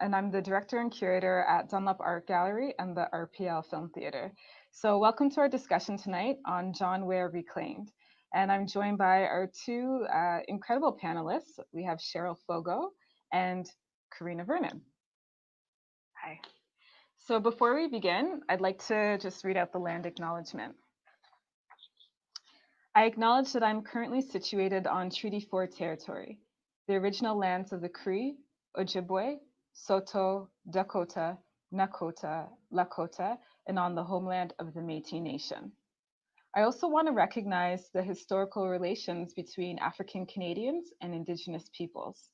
and I'm the director and curator at Dunlop Art Gallery and the RPL Film Theatre. So welcome to our discussion tonight on John Ware Reclaimed. And I'm joined by our two incredible panelists. We have Cheryl Foggo and Karina Vernon. Hi. So before we begin, I'd like to just read out the land acknowledgement. I acknowledge that I'm currently situated on Treaty 4 territory, the original lands of the Cree, Ojibwe, Saulteaux, Dakota, Nakota, Lakota, and on the homeland of the Métis Nation. I also want to recognize the historical relations between African Canadians and Indigenous peoples.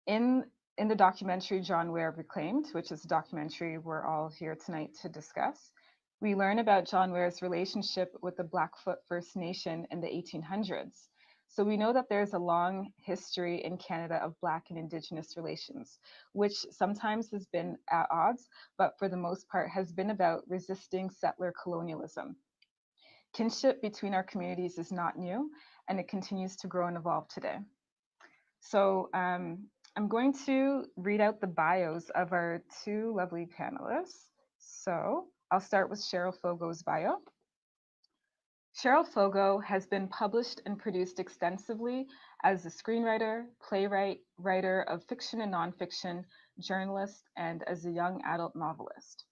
In the documentary John Ware Reclaimed, which is a documentary we're all here tonight to discuss, we learn about John Ware's relationship with the Blackfoot First Nation in the 1800s. So we know that there's a long history in Canada of Black and Indigenous relations, which sometimes has been at odds, but for the most part has been about resisting settler colonialism. Kinship between our communities is not new, and it continues to grow and evolve today. So I'm going to read out the bios of our two lovely panelists. So I'll start with Cheryl Foggo's bio. Cheryl Foggo has been published and produced extensively as a screenwriter, playwright, writer of fiction and nonfiction, journalist, and as a young adult novelist.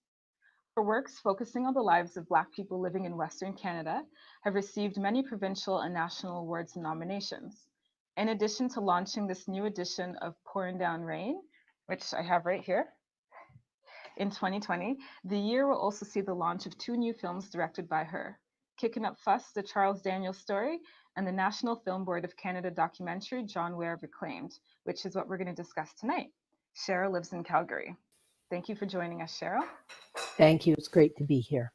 Her works focusing on the lives of Black people living in Western Canada have received many provincial and national awards and nominations. In addition to launching this new edition of Pouring Down Rain, which I have right here, in 2020, the year will also see the launch of two new films directed by her, Kicking Up Fuss, the Charles Daniels story, and the National Film Board of Canada documentary, John Ware Reclaimed, which is what we're going to discuss tonight. Cheryl lives in Calgary. Thank you for joining us, Cheryl. Thank you. It's great to be here.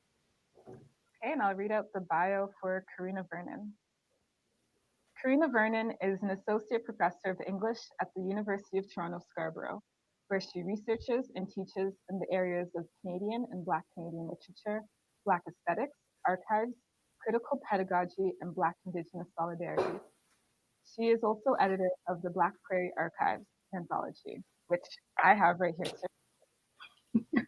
Okay, and I'll read out the bio for Karina Vernon. Karina Vernon is an associate professor of English at the University of Toronto, Scarborough, where she researches and teaches in the areas of Canadian and Black Canadian literature, Black aesthetics, archives, critical pedagogy, and Black Indigenous solidarity. She is also editor of the Black Prairie Archives anthology, which I have right here too.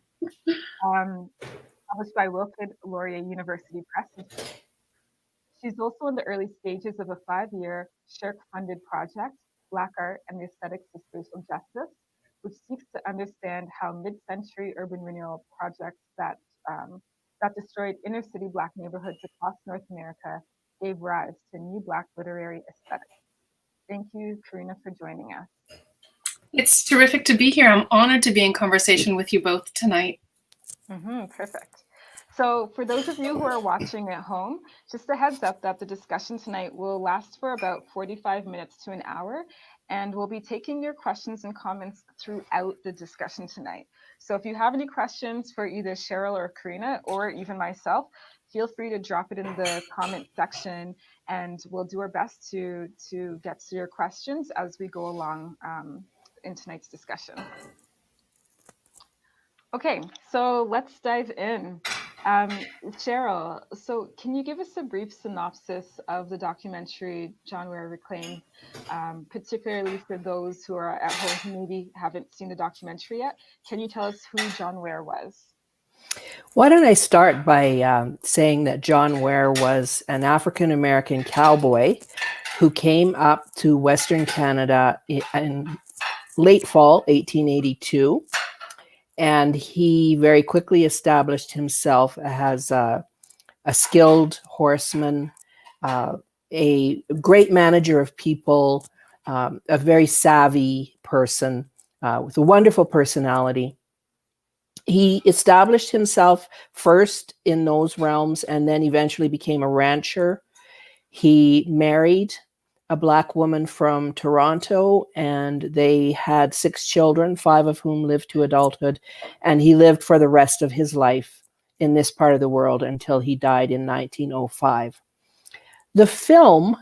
Published by Wilfrid Laurier University Press. She's also in the early stages of a 5-year SSHRC-funded project, Black Art and the Aesthetics of Spatial Justice, which seeks to understand how mid-century urban renewal projects that destroyed inner-city Black neighborhoods across North America gave rise to new Black literary aesthetics. Thank you, Karina, for joining us. It's terrific to be here. I'm honored to be in conversation with you both tonight. Perfect. So for those of you who are watching at home, just a heads up that the discussion tonight will last for about 45 minutes to an hour, and we'll be taking your questions and comments throughout the discussion tonight. So if you have any questions for either Cheryl or Karina, or even myself, feel free to drop it in the comment section, and we'll do our best to get to your questions as we go along in tonight's discussion. Okay, so let's dive in. Cheryl, so can you give us a brief synopsis of the documentary John Ware Reclaimed, particularly for those who are at home who maybe haven't seen the documentary yet? Can you tell us who John Ware was? Why don't I start by saying that John Ware was an African-American cowboy who came up to Western Canada in late fall 1882. And he very quickly established himself as a skilled horseman, a great manager of people, a very savvy person with a wonderful personality. He established himself first in those realms and then eventually became a rancher. He married a Black woman from Toronto, and they had 6 children, 5 of whom lived to adulthood, and he lived for the rest of his life in this part of the world until he died in 1905. The film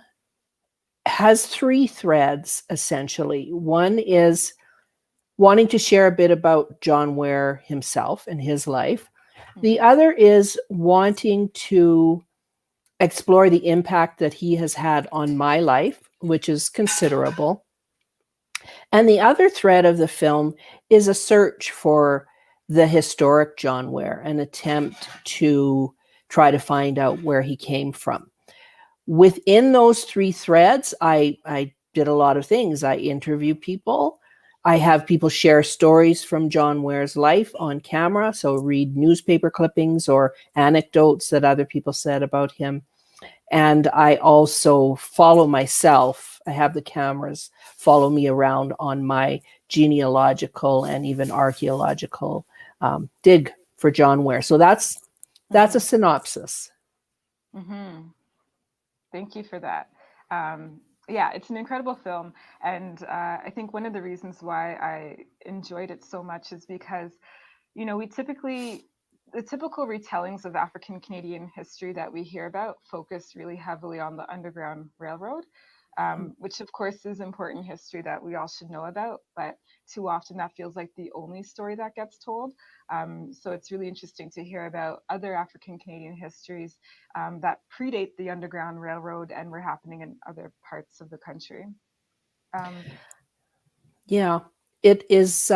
has 3 threads, essentially. One is wanting to share a bit about John Ware himself and his life. The other is wanting to explore the impact that he has had on my life, which is considerable. And the other thread of the film is a search for the historic John Ware, an attempt to try to find out where he came from. Within those three threads, I did a lot of things. I interview people. I have people share stories from John Ware's life on camera, so read newspaper clippings or anecdotes that other people said about him. And I also follow myself. I have the cameras follow me around on my genealogical and even archaeological dig for John Ware. So that's a synopsis. Mm-hmm. Thank you for that. Yeah, it's an incredible film. And I think one of the reasons why I enjoyed it so much is because, you know, the typical retellings of African Canadian history that we hear about focus really heavily on the Underground Railroad, which of course is important history that we all should know about, but too often that feels like the only story that gets told. So it's really interesting to hear about other African Canadian histories that predate the Underground Railroad and were happening in other parts of the country. Yeah, it is.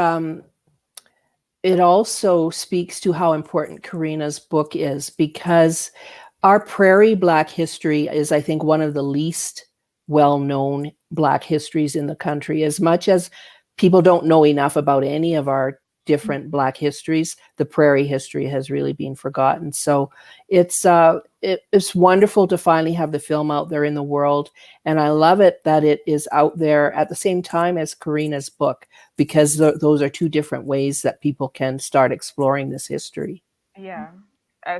It also speaks to how important Karina's book is, because our prairie Black history is, I think, one of the least well-known Black histories in the country. As much as people don't know enough about any of our different Black histories, the prairie history has really been forgotten. So it's wonderful to finally have the film out there in the world. And I love it that it is out there at the same time as Karina's book, because those are two different ways that people can start exploring this history. Yeah.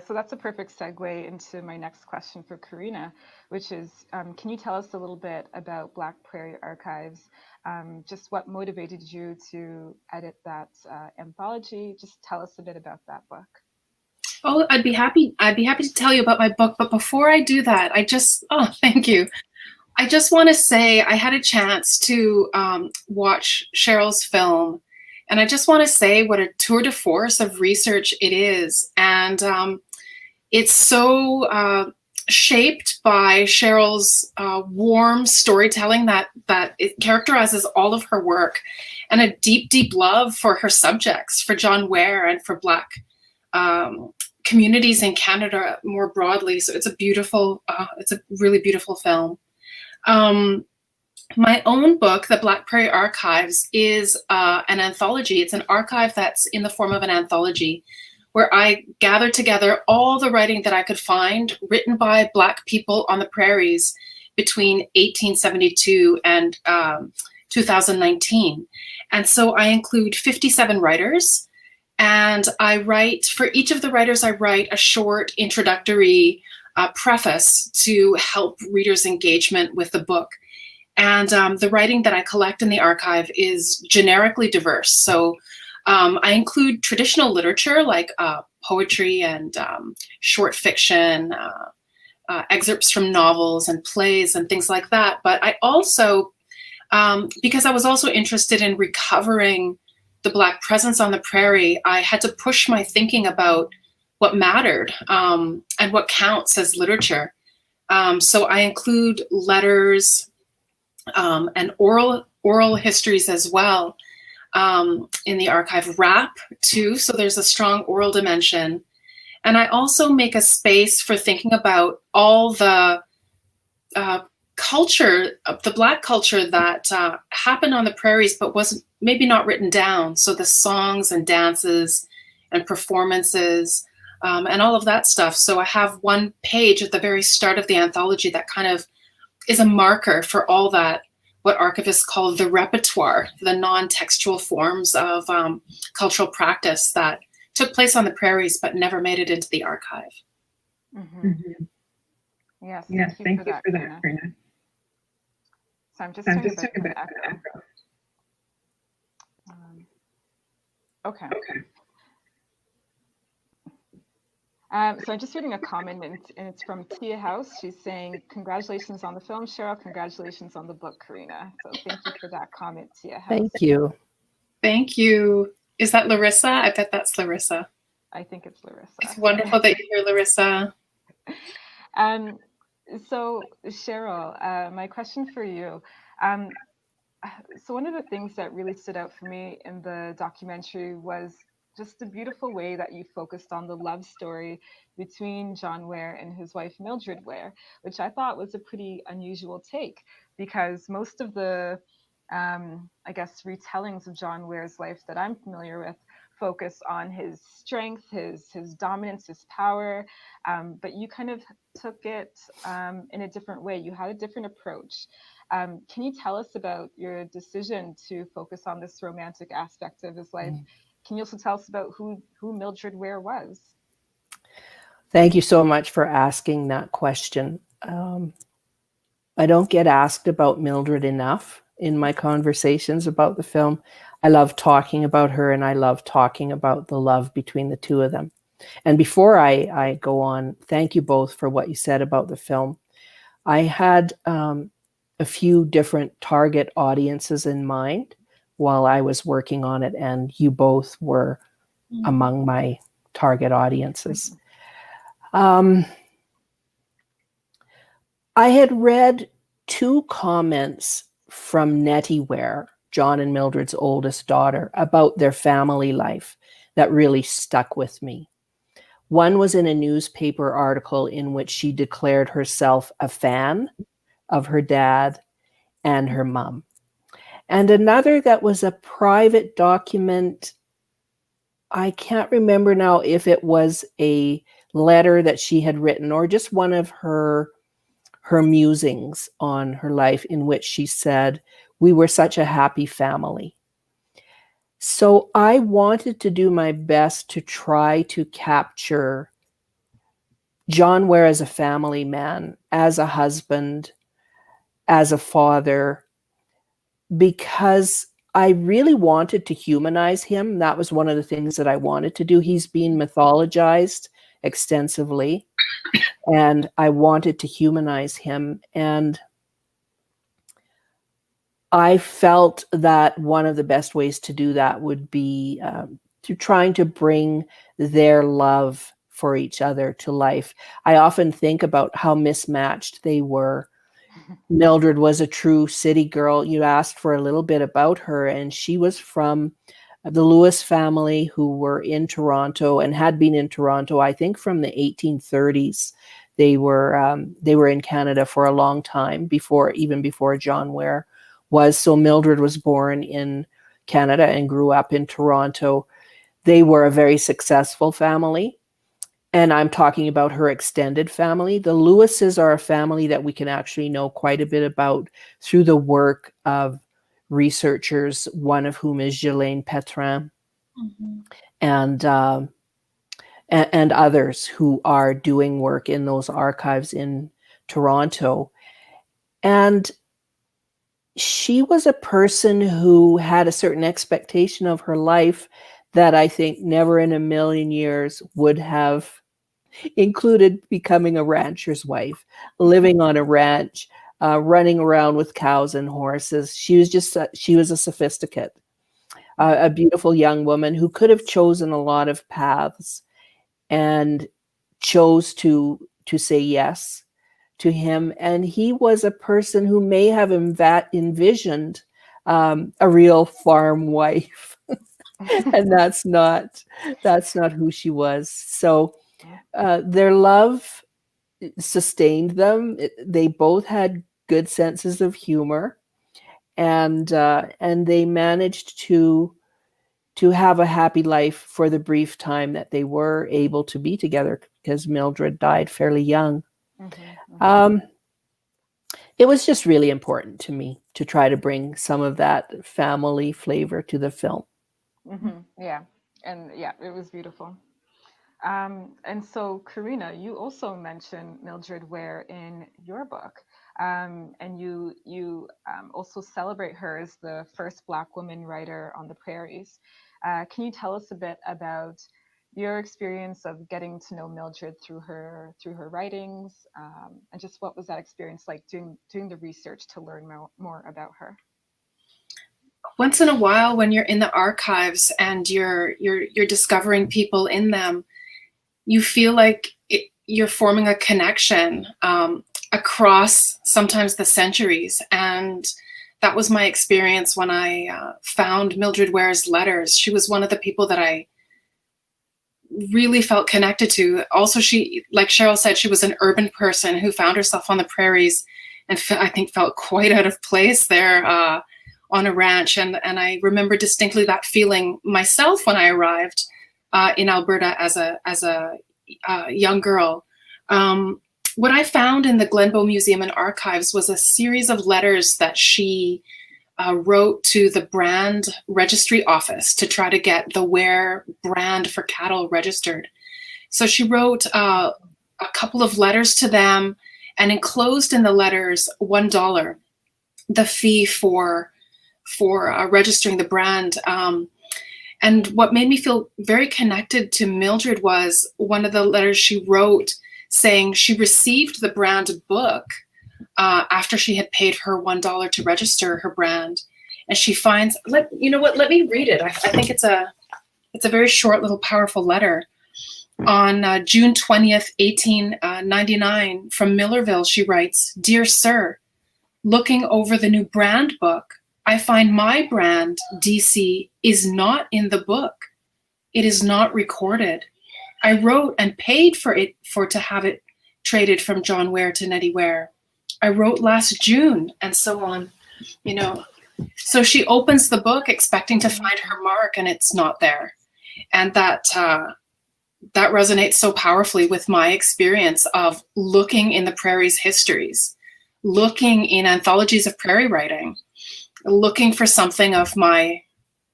So that's a perfect segue into my next question for Karina, which is, can you tell us a little bit about Black Prairie Archives? Just what motivated you to edit that anthology? Just tell us a bit about that book. Oh, I'd be happy to tell you about my book. But before I do that, thank you. I just want to say I had a chance to watch Cheryl's film, and I just want to say what a tour de force of research it is. And it's so shaped by Cheryl's warm storytelling that it characterizes all of her work, and a deep, deep love for her subjects, for John Ware and for Black communities in Canada more broadly. So it's a really beautiful film. My own book, The Black Prairie Archives, is an anthology. It's an archive that's in the form of an anthology, where I gathered together all the writing that I could find written by Black people on the prairies between 1872 and 2019. And so I include 57 writers, and for each of the writers, I write a short introductory preface to help readers' engagement with the book. And the writing that I collect in the archive is generically diverse. So I include traditional literature like poetry and short fiction, excerpts from novels and plays and things like that. But I also, because I was also interested in recovering the Black presence on the prairie, I had to push my thinking about what mattered and what counts as literature. So I include letters and oral histories as well in the archive. Rap too, so there's a strong oral dimension. And I also make a space for thinking about all the culture, the Black culture that happened on the prairies but was maybe not written down. So the songs and dances and performances and all of that stuff. So I have one page at the very start of the anthology that kind of is a marker for all that, what archivists call the repertoire, the non-textual forms of cultural practice that took place on the prairies but never made it into the archive. Mm-hmm. Mm-hmm. Yes, thank you for that, Karina. So I'm just turning a bit of an echo. Okay. So I'm just reading a comment, and it's from Tia House. She's saying, "Congratulations on the film, Cheryl. Congratulations on the book, Karina." So thank you for that comment, Tia House. Thank you. Thank you. Is that Larissa? I bet that's Larissa. I think it's Larissa. It's wonderful that you're here, Larissa. So Cheryl, my question for you. So one of the things that really stood out for me in the documentary was just the beautiful way that you focused on the love story between John Ware and his wife Mildred Ware, which I thought was a pretty unusual take because most of the, I guess, retellings of John Ware's life that I'm familiar with focus on his strength, his dominance, his power, but you kind of took it in a different way. You had a different approach. Can you tell us about your decision to focus on this romantic aspect of his life? Can you also tell us about who Mildred Ware was? Thank you so much for asking that question. I don't get asked about Mildred enough in my conversations about the film. I love talking about her, and I love talking about the love between the two of them. And before I go on, thank you both for what you said about the film. I had a few different target audiences in mind while I was working on it, and you both were among my target audiences. I had read 2 comments from Nettie Ware, John and Mildred's oldest daughter, about their family life that really stuck with me. One was in a newspaper article in which she declared herself a fan of her dad and her mom. And another that was a private document. I can't remember now if it was a letter that she had written or just one of her musings on her life, in which she said, "We were such a happy family." So I wanted to do my best to try to capture John Ware as a family man, as a husband, as a father, because I really wanted to humanize him. That was one of the things that I wanted to do. He's been mythologized extensively, and I wanted to humanize him. And I felt that one of the best ways to do that would be to trying to bring their love for each other to life. I often think about how mismatched they were. Mildred was a true city girl. You asked for a little bit about her, and she was from the Lewis family, who were in Toronto and had been in Toronto, I think, from the 1830s. They were in Canada for a long time, even before John Ware was. So Mildred was born in Canada and grew up in Toronto. They were a very successful family. And I'm talking about her extended family. The Lewises are a family that we can actually know quite a bit about through the work of researchers, one of whom is Ghislaine Petrin, and others who are doing work in those archives in Toronto. And she was a person who had a certain expectation of her life that I think never in a million years would have included becoming a rancher's wife, living on a ranch, running around with cows and horses. She was a sophisticate, a beautiful young woman who could have chosen a lot of paths and chose to say yes to him. And he was a person who may have envisioned a real farm wife. And that's not who she was. So their love sustained them. They both had good senses of humor, and they managed to have a happy life for the brief time that they were able to be together, because Mildred died fairly young. It was just really important to me to try to bring some of that family flavor to the film. Yeah, and yeah, it was beautiful. And so, Karina, you also mentioned Mildred Ware in your book, and you also celebrate her as the first Black woman writer on the prairies. Can you tell us a bit about your experience of getting to know Mildred through her writings, and just what was that experience like doing the research to learn more about her? Once in a while, when you're in the archives and you're discovering people in them, you feel like you're forming a connection across sometimes the centuries, and that was my experience when I found Mildred Ware's letters. She was one of the people that I really felt connected to. Also, she, like Cheryl said, she was an urban person who found herself on the prairies and I think felt quite out of place there on a ranch. And I remember distinctly that feeling myself when I arrived in Alberta as a young girl. What I found in the Glenbow Museum and Archives was a series of letters that she wrote to the brand registry office to try to get the Ware brand for cattle registered. So she wrote a couple of letters to them, and enclosed in the letters $1, the fee for registering the brand. And what made me feel very connected to Mildred was one of the letters she wrote saying she received the brand book after she had paid her $1 to register her brand. And she finds, you know what, let me read it. I think it's a very short little powerful letter. On June 20th, 1899, from Millerville, she writes, "Dear Sir, looking over the new brand book, I find my brand, DC, is not in the book. It is not recorded. I wrote and paid to have it traded from John Ware to Nettie Ware. I wrote last June," and so on, you know. So she opens the book expecting to find her mark, and it's not there. And that resonates so powerfully with my experience of looking in the prairie's histories, looking in anthologies of prairie writing, looking for something of my,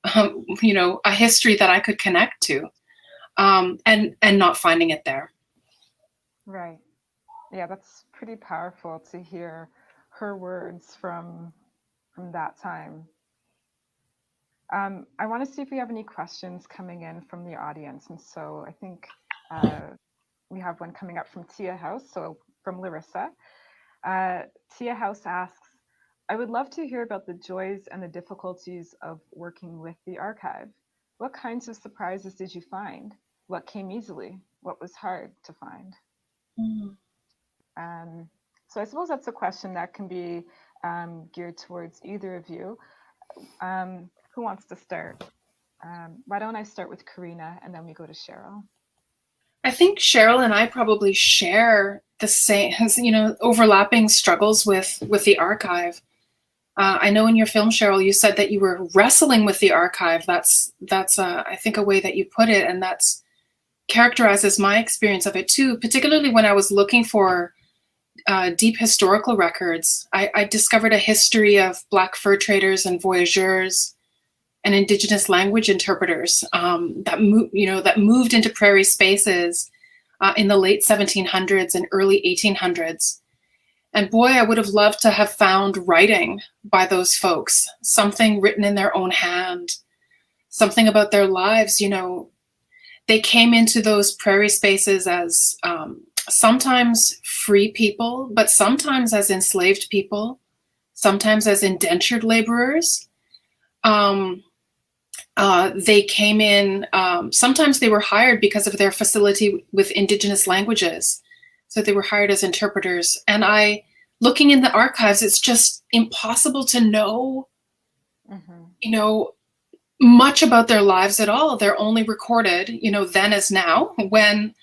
a history that I could connect to, and not finding it there. Right. Yeah, that's pretty powerful to hear her words from that time. I want to see if we have any questions coming in from the audience. And so I think we have one coming up from Tia House, so from Larissa. Tia House asks, "I would love to hear about the joys and the difficulties of working with the archive. What kinds of surprises did you find? What came easily? What was hard to find?" So I suppose that's a question that can be geared towards either of you. Who wants to start? Why don't I start with Karina and then we go to Cheryl? I think Cheryl and I probably share the same, overlapping struggles with the archive. I know in your film, Cheryl, you said that you were wrestling with the archive. That's I think a way that you put it, and that's characterizes my experience of it too, particularly when I was looking for deep historical records. I discovered a history of Black fur traders and voyageurs and Indigenous language interpreters that moved into prairie spaces in the late 1700s and early 1800s. And boy, I would have loved to have found writing by those folks, something written in their own hand, something about their lives. They came into those prairie spaces as sometimes free people, but sometimes as enslaved people, sometimes as indentured laborers. They came in, sometimes they were hired because of their facility with Indigenous languages. So they were hired as interpreters. And looking in the archives, it's just impossible to know, much about their lives at all. They're only recorded, then as now, when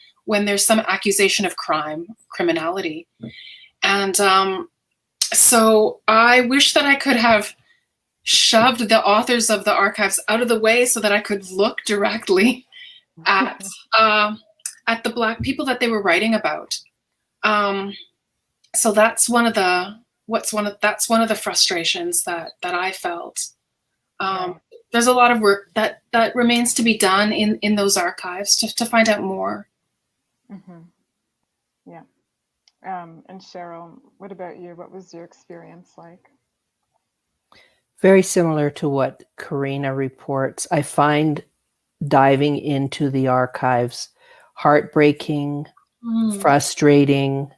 there's some accusation of criminality. And so I wish that I could have shoved the authors of the archives out of the way so that I could look directly at the Black people that they were writing about. So that's one of the frustrations that I felt. There's a lot of work that remains to be done in those archives to find out more. Yeah. And Cheryl, what about you? What was your experience like? Very similar to what Karina reports. I find diving into the archives heartbreaking, frustrating,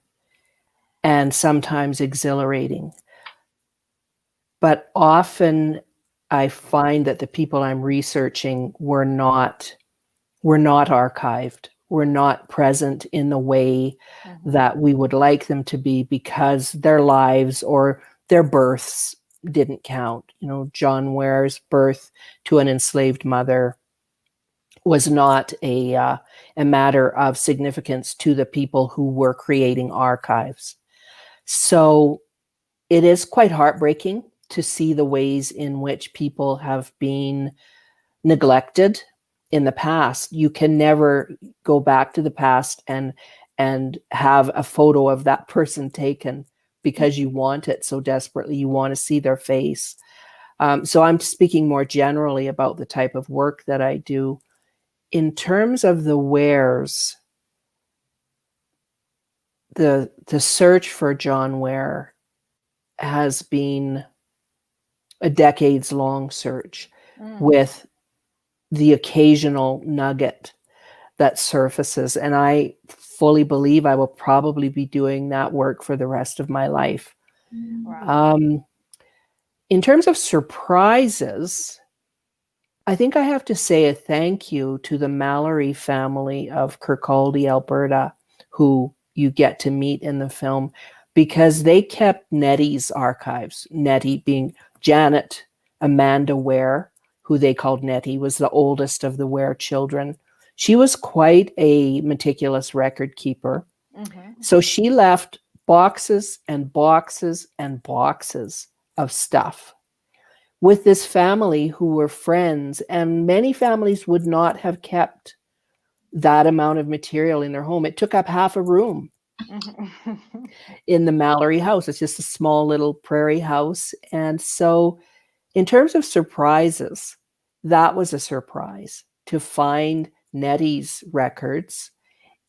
and sometimes exhilarating. But often I find that the people I'm researching were not archived, were not present in the way that we would like them to be, because their lives or their births didn't count. You know, John Ware's birth to an enslaved mother was not a matter of significance to the people who were creating archives. So it is quite heartbreaking to see the ways in which people have been neglected in the past. You can never go back to the past and have a photo of that person taken because you want it so desperately. You want to see their face. So I'm speaking more generally about the type of work that I do. In terms of the Wares, the search for John Ware has been a decades-long search with the occasional nugget that surfaces. And I fully believe I will probably be doing that work for the rest of my life. Wow. In terms of surprises, I think I have to say a thank you to the Mallory family of Kirkcaldy, Alberta, who you get to meet in the film, because they kept Nettie's archives. Nettie being Janet Amanda Ware, who they called Nettie, was the oldest of the Ware children. She was quite a meticulous record keeper. So she left boxes and boxes and boxes of stuff with this family who were friends, and many families would not have kept that amount of material in their home. It took up half a room in the Mallory house. It's just a small little prairie house. And so in terms of surprises, that was a surprise to find Nettie's records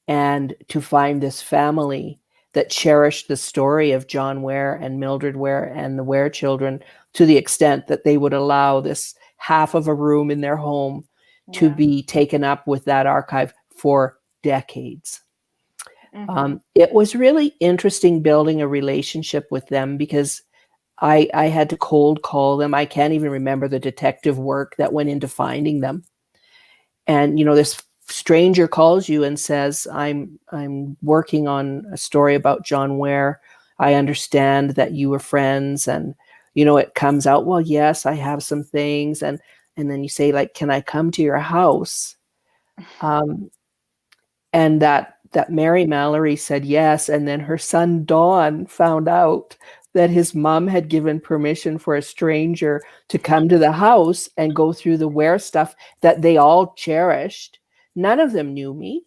and to find this family that cherished the story of John Ware and Mildred Ware and the Ware children to the extent that they would allow this half of a room in their home to be taken up with that archive for decades. It was really interesting building a relationship with them because I had to cold call them. I can't even remember the detective work that went into finding them. And, you know, this stranger calls you and says, I'm working on a story about John Ware. I understand that you were friends. And, you know, it comes out, well, yes, I have some things. And then you say, like, can I come to your house? And that Mary Mallory said yes. And then her son, Don, found out that his mom had given permission for a stranger to come to the house and go through the Ware stuff that they all cherished. None of them knew me.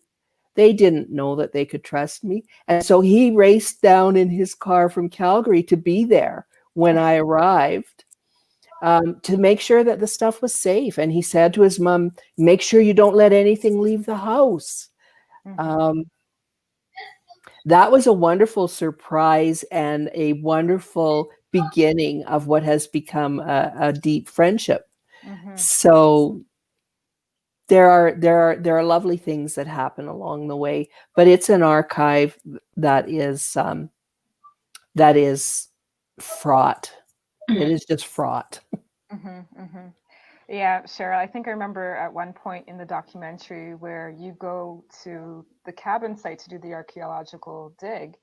They didn't know that they could trust me. And so he raced down in his car from Calgary to be there when I arrived, to make sure that the stuff was safe. And he said to his mom, make sure you don't let anything leave the house. That was a wonderful surprise and a wonderful beginning of what has become a deep friendship. So there are lovely things that happen along the way, but it's an archive that is fraught. It is just fraught. Yeah, Cheryl, I think I remember at one point in the documentary where you go to the cabin site to do the archaeological dig,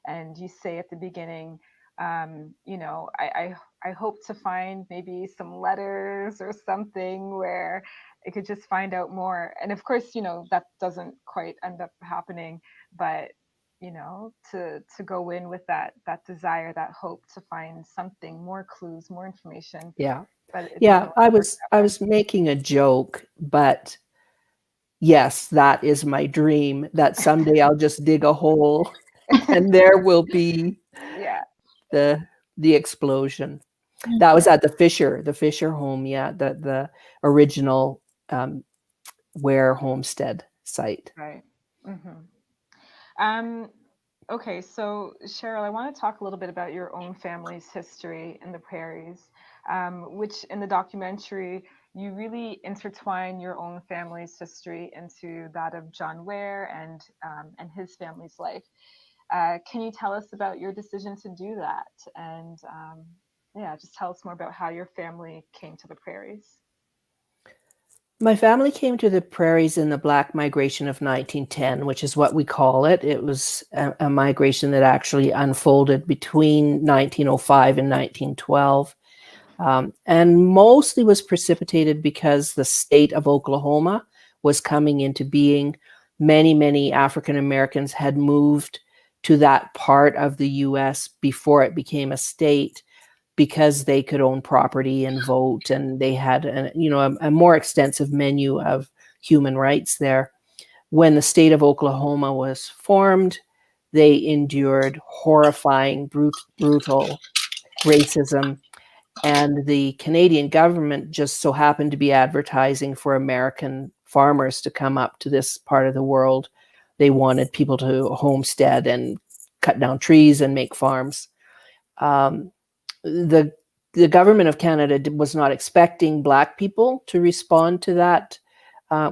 and you say at the beginning, you know, I hope to find maybe some letters or something where I could just find out more. And of course, you know, that doesn't quite end up happening, but you know, to go in with that desire, that hope to find something, more clues, more information. Yeah. But Yeah, I was making a joke, but yes, that is my dream, that someday I'll just dig a hole and there will be the explosion. That was at the Fisher home, the original Ware homestead site. Right. Okay, so Cheryl, I want to talk a little bit about your own family's history in the prairies, which in the documentary, you really intertwine your own family's history into that of John Ware and his family's life. Can you tell us about your decision to do that? And just tell us more about how your family came to the prairies. My family came to the prairies in the Black Migration of 1910, which is what we call it. It was a migration that actually unfolded between 1905 and 1912. And mostly was precipitated because the state of Oklahoma was coming into being. Many African Americans had moved to that part of the US before it became a state, because they could own property and vote, and they had a more extensive menu of human rights there. When the state of Oklahoma was formed, they endured horrifying, brutal racism, and the Canadian government just so happened to be advertising for American farmers to come up to this part of the world. They wanted people to homestead and cut down trees and make farms. The government of Canada was not expecting Black people to respond to that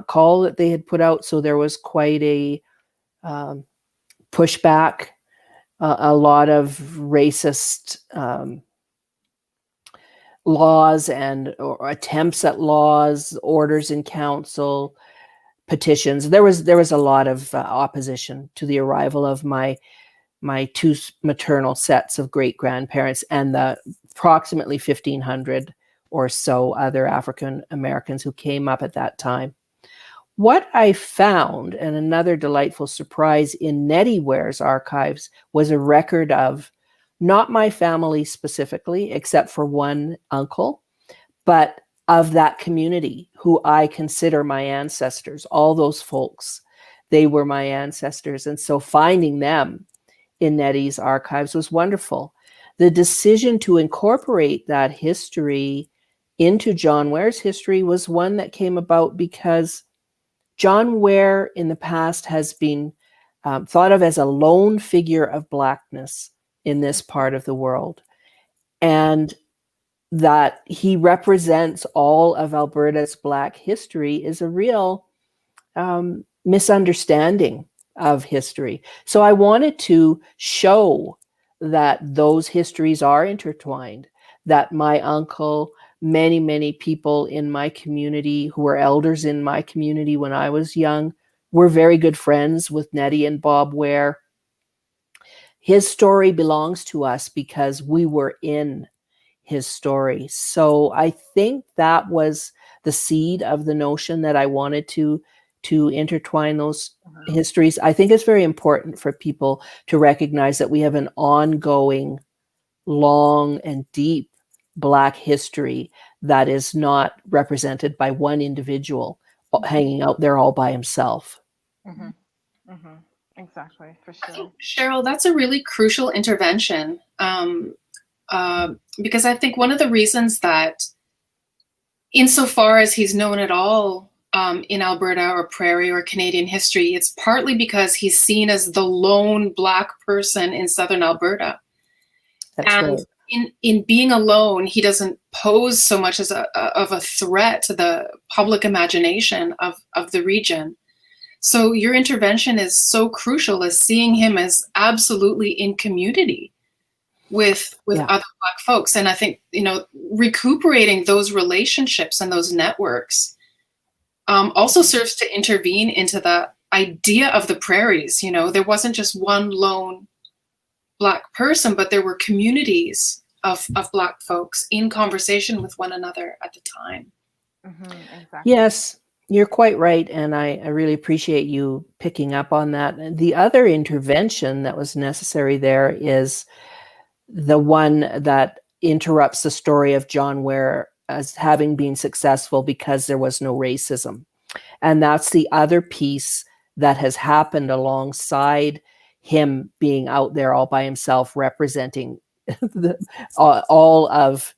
call that they had put out, so there was quite a pushback, a lot of racist laws or attempts at laws, orders in council, petitions. There was a lot of opposition to the arrival of my two maternal sets of great-grandparents and the approximately 1,500 or so other African Americans who came up at that time. What I found, and another delightful surprise in Nettie Ware's archives, was a record of not my family specifically, except for one uncle, but of that community who I consider my ancestors. All those folks, they were my ancestors. And so finding them in Nettie's archives was wonderful. The decision to incorporate that history into John Ware's history was one that came about because John Ware in the past has been thought of as a lone figure of Blackness in this part of the world, and that he represents all of Alberta's Black history is a real misunderstanding of history. So I wanted to show that those histories are intertwined, that my uncle, many people in my community who were elders in my community when I was young were very good friends with Nettie and Bob Ware. His story belongs to us because we were in his story. So I think that was the seed of the notion that I wanted to intertwine those histories. I think it's very important for people to recognize that we have an ongoing, long and deep Black history that is not represented by one individual hanging out there all by himself. Exactly, for sure. Cheryl, that's a really crucial intervention, because I think one of the reasons that, insofar as he's known at all in Alberta or Prairie or Canadian history, it's partly because he's seen as the lone Black person in Southern Alberta. That's right. In being alone, he doesn't pose so much as of a threat to the public imagination of the region. So your intervention is so crucial, as seeing him as absolutely in community with other Black folks. And I think, recuperating those relationships and those networks also serves to intervene into the idea of the prairies. There wasn't just one lone Black person, but there were communities of Black folks in conversation with one another at the time. Exactly. Yes, you're quite right. And I really appreciate you picking up on that. The other intervention that was necessary there is the one that interrupts the story of John Ware as having been successful because there was no racism. And that's the other piece that has happened alongside him being out there all by himself, representing all of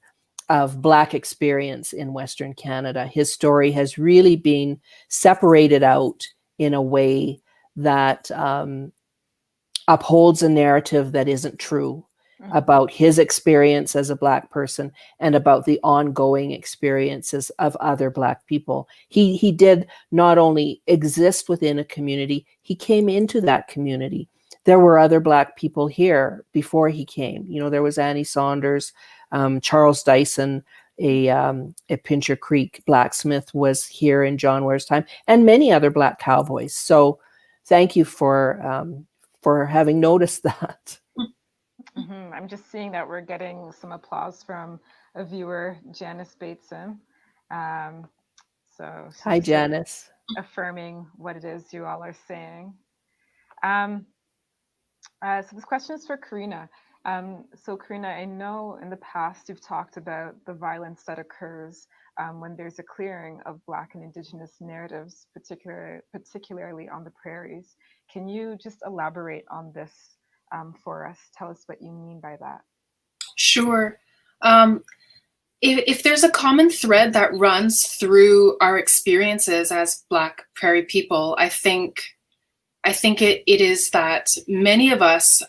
Black experience in Western Canada. His story has really been separated out in a way that upholds a narrative that isn't true about his experience as a Black person and about the ongoing experiences of other Black people. He did not only exist within a community, he came into that community. There were other Black people here before he came. There was Annie Saunders, Charles Dyson, a Pincher Creek blacksmith was here in John Ware's time, and many other Black cowboys. So thank you for having noticed that. I'm just seeing that we're getting some applause from a viewer, Janice Bateson. So Hi, she's just Janice. affirming what it is you all are saying. So this question is for Karina. So Karina, I know in the past you've talked about the violence that occurs when there's a clearing of Black and Indigenous narratives, particularly on the prairies. Can you just elaborate on this for us? Tell us what you mean by that. Sure. If there's a common thread that runs through our experiences as Black prairie people, I think it is that many of us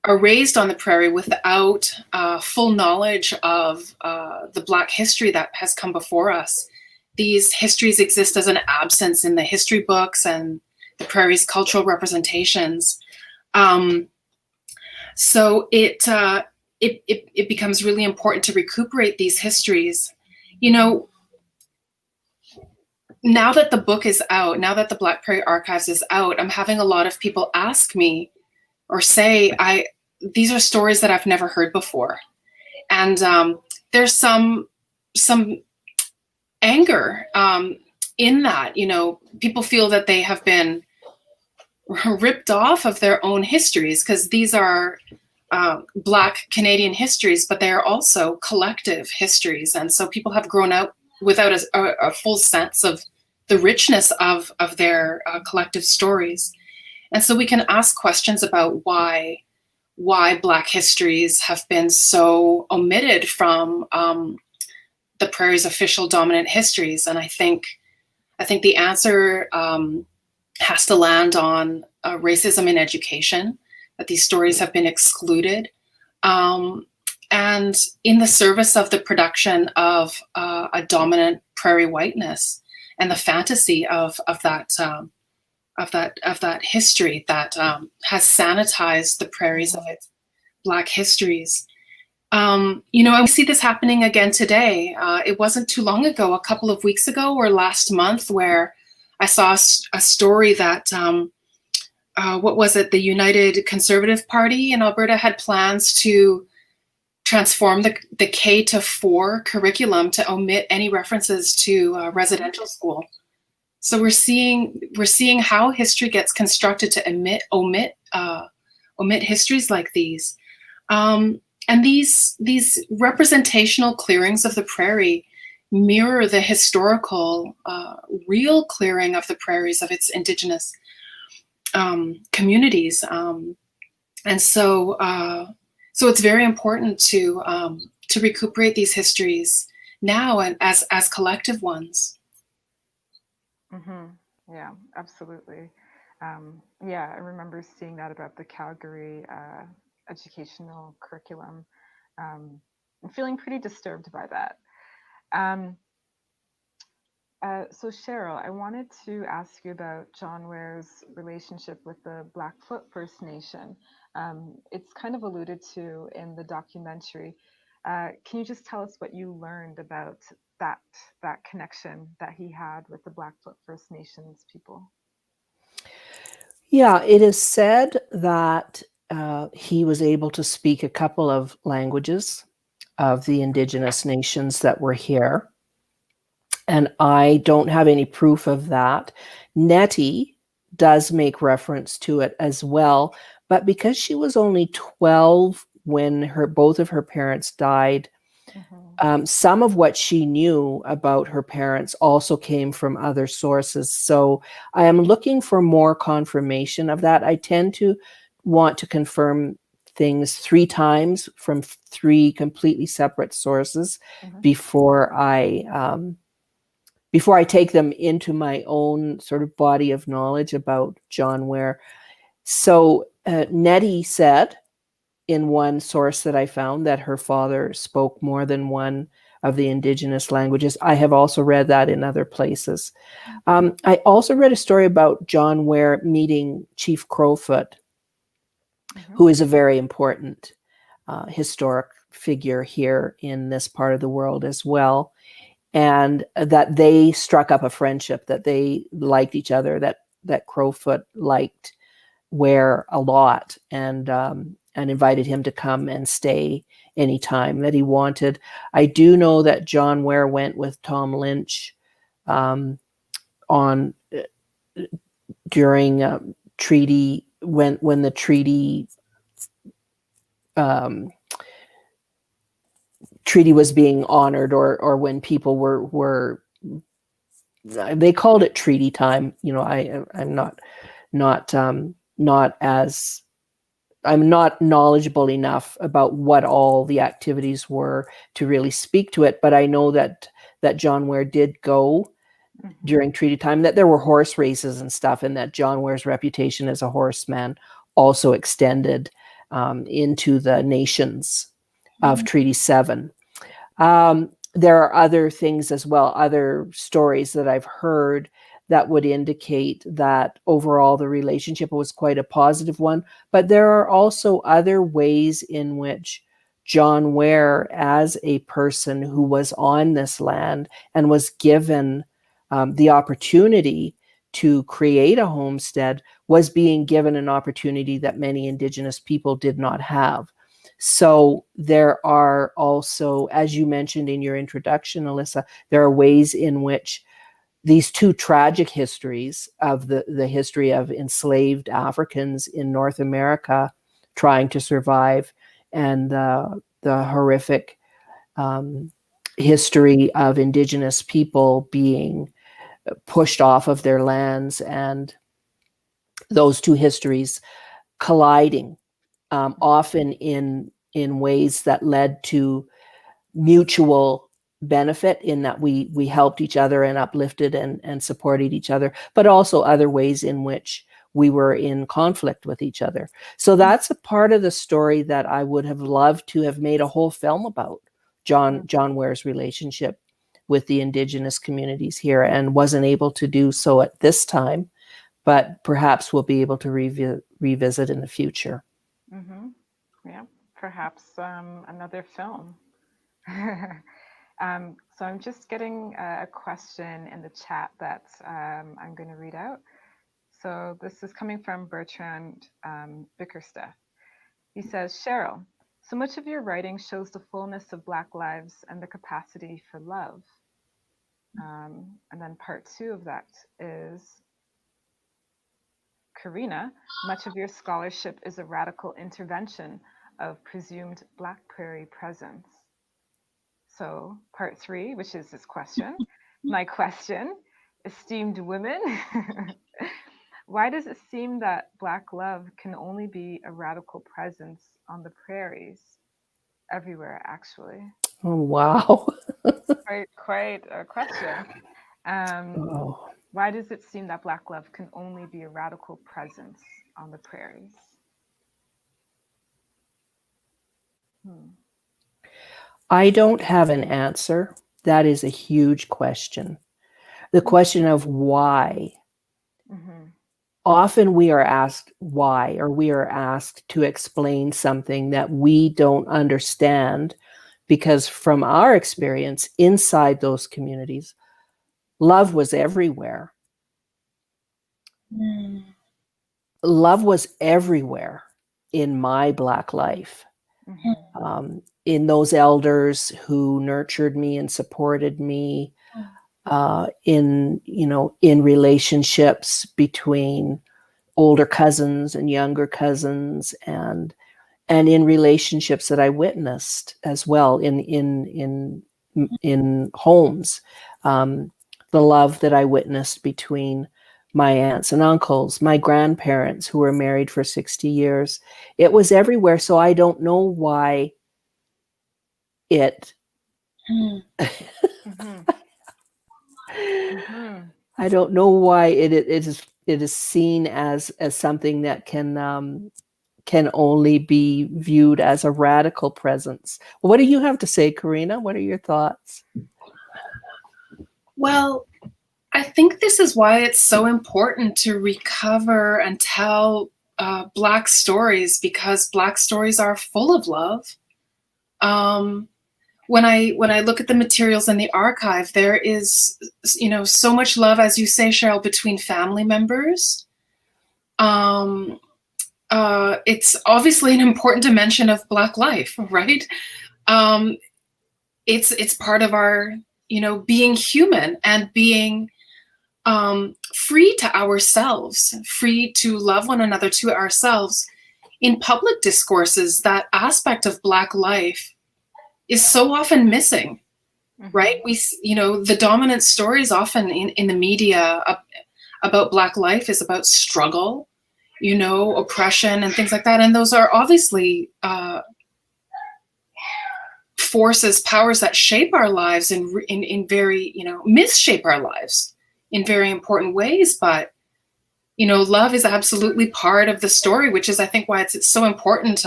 are raised on the prairie without full knowledge of the Black history that has come before us. These histories exist as an absence in the history books and the prairie's cultural representations. So it becomes really important to recuperate these histories. You know, now that the book is out, now that the Black Prairie Archives is out, I'm having a lot of people ask me or say, these are stories that I've never heard before. And there's some anger in that. You know, people feel that they have been ripped off of their own histories, because these are Black Canadian histories, but they are also collective histories. And so people have grown up without a full sense of the richness of their collective stories. And so we can ask questions about why Black histories have been so omitted from the prairie's official dominant histories. And I think the answer has to land on racism in education, that these stories have been excluded, and in the service of the production of a dominant prairie whiteness and the fantasy of that history that has sanitized the prairies of its Black histories. You know, and we see this happening again today. It wasn't too long ago, a couple of weeks ago or last month, where I saw a story that, what was it? The United Conservative Party in Alberta had plans to transform the K-4 curriculum to omit any references to residential school. So we're seeing how history gets constructed to omit histories like these. And these representational clearings of the prairie mirror the historical, real clearing of the prairies of its Indigenous communities. And so it's very important to recuperate these histories now and as collective ones. Mm-hmm. Yeah, absolutely. Yeah, I remember seeing that about the Calgary educational curriculum. I'm feeling pretty disturbed by that. So Cheryl, I wanted to ask you about John Ware's relationship with the Blackfoot First Nation. It's kind of alluded to in the documentary. Can you just tell us what you learned about that connection that he had with the Blackfoot First Nations people? Yeah, it is said that he was able to speak a couple of languages of the Indigenous nations that were here. And I don't have any proof of that. Nettie does make reference to it as well. But because she was only 12 when both of her parents died, some of what she knew about her parents also came from other sources. So I am looking for more confirmation of that. I tend to want to confirm things 3 times from 3 completely separate sources before I take them into my own sort of body of knowledge about John Ware. So Nettie said in one source that I found that her father spoke more than one of the Indigenous languages. I have also read that in other places. I also read a story about John Ware meeting Chief Crowfoot, who is a very important historic figure here in this part of the world as well. And that they struck up a friendship, that they liked each other, that Crowfoot liked Ware a lot. And and invited him to come and stay anytime that he wanted. I do know that John Ware went with Tom Lynch on during treaty when the treaty treaty was being honored, or when people were they called it treaty time. You know, I'm not knowledgeable enough about what all the activities were to really speak to it, but I know that John Ware did go during treaty time, that there were horse races and stuff, and that John Ware's reputation as a horseman also extended into the nations of Treaty 7. There are other things as well, other stories that I've heard that would indicate that overall the relationship was quite a positive one. But there are also other ways in which John Ware, as a person who was on this land and was given the opportunity to create a homestead, was being given an opportunity that many Indigenous people did not have. So there are also, as you mentioned in your introduction, Alyssa, there are ways in which these two tragic histories of the history of enslaved Africans in North America trying to survive, and the horrific history of Indigenous people being pushed off of their lands, and those two histories colliding, often in ways that led to mutual benefit, in that we helped each other and uplifted and supported each other, but also other ways in which we were in conflict with each other. So that's a part of the story that I would have loved to have made a whole film about, John Ware's relationship with the Indigenous communities here, and wasn't able to do so at this time, but perhaps we'll be able to revisit in the future. Mm-hmm. Yeah, perhaps another film. So I'm just getting a question in the chat that I'm going to read out. So this is coming from Bertrand Bickersteth. He says, Cheryl, so much of your writing shows the fullness of Black lives and the capacity for love. And then part 2 of that is, Karina, much of your scholarship is a radical intervention of presumed Black prairie presence. So part 3, which is this question, my question, esteemed women, why does it seem that Black love can only be a radical presence on the prairies? Everywhere, actually. Oh, wow. Quite a question. Why does it seem that Black love can only be a radical presence on the prairies? I don't have an answer. That is a huge question. The question of why. Mm-hmm. Often we are asked why, or we are asked to explain something that we don't understand, because from our experience inside those communities, love was everywhere. Love was everywhere in my Black life. Mm-hmm. In those elders who nurtured me and supported me, in relationships between older cousins and younger cousins, and in relationships that I witnessed as well in homes, the love that I witnessed between my aunts and uncles, my grandparents who were married for 60 years. It was everywhere. So I don't know why it I don't know why it is seen as something that can only be viewed as a radical presence. What do you have to say, Karina? What are your thoughts? Well, I think this is why it's so important to recover and tell Black stories, because Black stories are full of love. When I look at the materials in the archive, there is, so much love, as you say, Cheryl, between family members. it's obviously an important dimension of Black life, right? It's part of our, being human and being free to ourselves, free to love one another, to ourselves. In public discourses, that aspect of Black life is so often missing, right? The dominant stories often in the media about Black life is about struggle, oppression and things like that. And those are obviously forces, powers that shape our lives in very, misshape our lives in very important ways. But, love is absolutely part of the story, which is, I think, why it's so important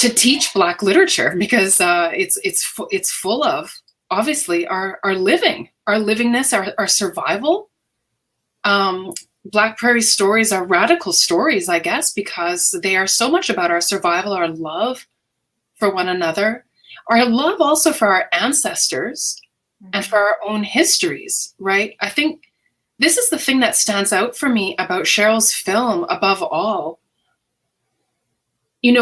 to teach Black literature, because it's full of, obviously, our livingness, our survival. Black Prairie stories are radical stories, I guess, because they are so much about our survival, our love for one another, our love also for our ancestors and for our own histories, right? I think this is the thing that stands out for me about Cheryl's film above all. I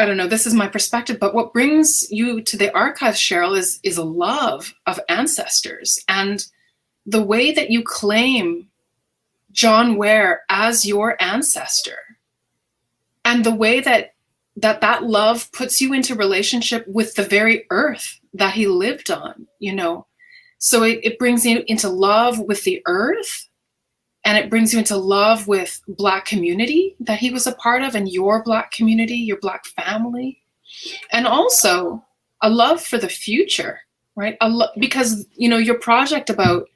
don't know, this is my perspective, but what brings you to the archives, Cheryl, is a love of ancestors and the way that you claim John Ware as your ancestor, and the way that love puts you into relationship with the very earth that he lived on, So it brings you into love with the earth, and it brings you into love with Black community that he was a part of, and your Black community, your Black family, and also a love for the future, right? Because, your project about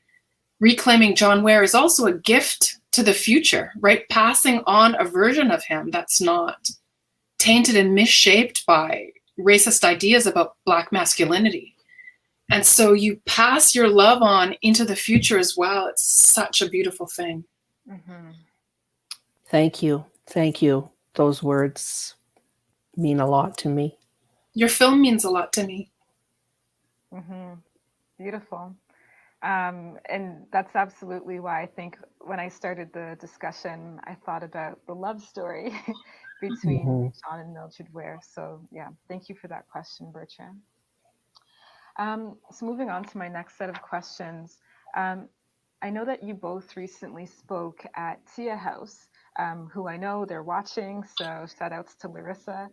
reclaiming John Ware is also a gift to the future, right? Passing on a version of him that's not tainted and misshaped by racist ideas about Black masculinity. And so you pass your love on into the future as well. It's such a beautiful thing. Mm-hmm. Thank you. Thank you. Those words mean a lot to me. Your film means a lot to me. Mm-hmm. Beautiful. And that's absolutely why I think when I started the discussion, I thought about the love story between John and Mildred Ware. So yeah, thank you for that question, Bertrand. So moving on to my next set of questions. I know that you both recently spoke at Tia House, who I know they're watching, so shout outs to Larissa.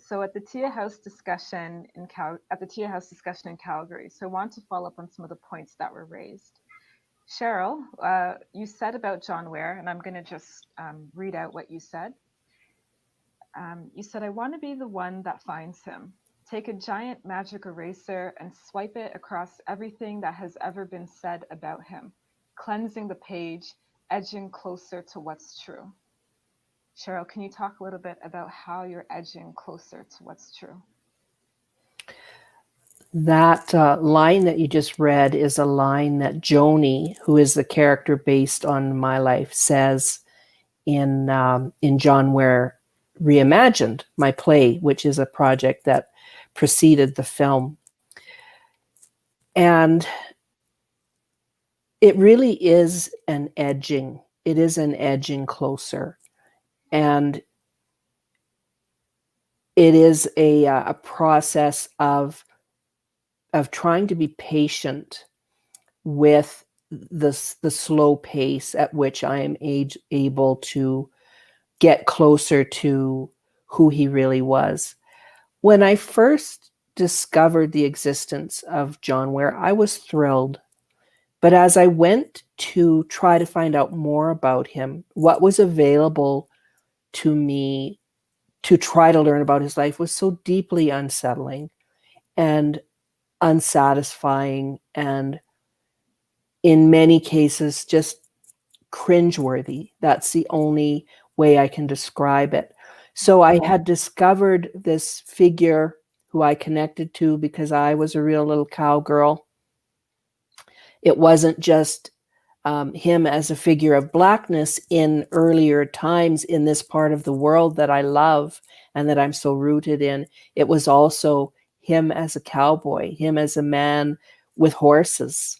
So at the Tia House discussion in Calgary, so I want to follow up on some of the points that were raised. Cheryl, you said about John Ware, and I'm going to just read out what you said. You said, "I want to be the one that finds him. Take a giant magic eraser and swipe it across everything that has ever been said about him, cleansing the page, edging closer to what's true." Cheryl, can you talk a little bit about how you're edging closer to what's true? That line that you just read is a line that Joni, who is the character based on my life, says in John Ware Reimagined, my play, which is a project that preceded the film. And it really is an edging. It is an edging closer. And it is a process of trying to be patient with the slow pace at which I am able to get closer to who he really was. When I first discovered the existence of John Ware, I was thrilled. But as I went to try to find out more about him, what was available to me to try to learn about his life was so deeply unsettling and unsatisfying, and in many cases just cringeworthy. That's the only way I can describe it. So I had discovered this figure who I connected to because I was a real little cowgirl. It wasn't just him as a figure of Blackness in earlier times in this part of the world that I love and that I'm so rooted in. It was also him as a cowboy, him as a man with horses.